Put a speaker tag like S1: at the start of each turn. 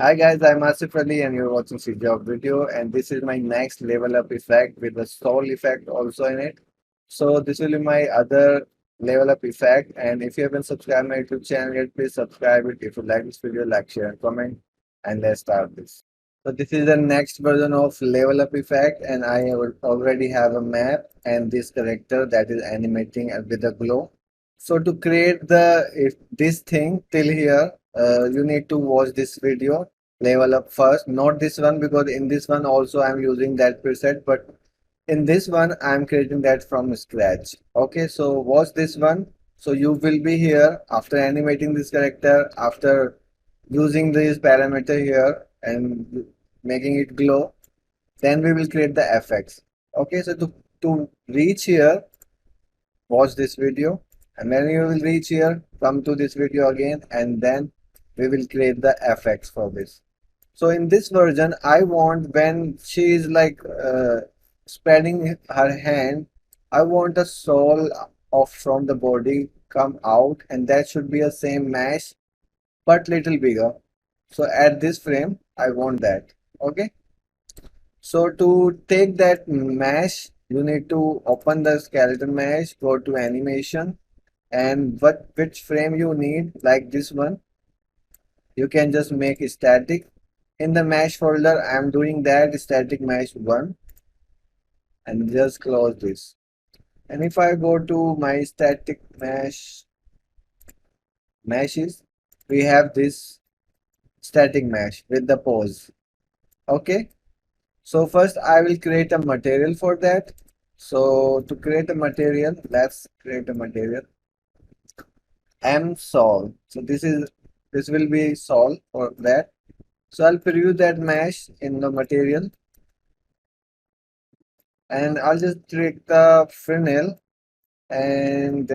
S1: Hi guys, I'm Asif Ali and you're watching CGHOW video, and this is my next level up effect with the soul effect also in it. So this will be my other level up effect, and if you haven't subscribed my YouTube channel yet, please subscribe it. If you like this video, like, share and comment, and let's start this. So this is the next version of level up effect, and already have a map and this character that is animating with a glow. So to create if this thing till here, you need to watch this video level up first, not this one, because in this one also I'm using that preset, but in this one I'm creating that from scratch. Okay, so watch this one. So you will be here after animating this character, after using this parameter here and making it glow, then we will create the effects. Okay, so to reach here, watch this video, and when you will reach here, come to this video again, and then we will create the effects for this. So in this version, I want when she is like spreading her hand, I want a soul of from the body come out, and that should be a same mesh but little bigger. So at this frame, I want that. Okay. So to take that mesh, you need to open the skeleton mesh, go to animation, and which frame you need, like this one, you can just make static. In the mesh folder, I'm doing that static mesh 1 and just close this. And if I go to my static meshes, we have this static mesh with the pose. Okay. So first I will create a material for that. So to create a material, let's create a material. M sol. So this will be sol for that. So I'll preview that mesh in the material, and I'll just take the Fresnel and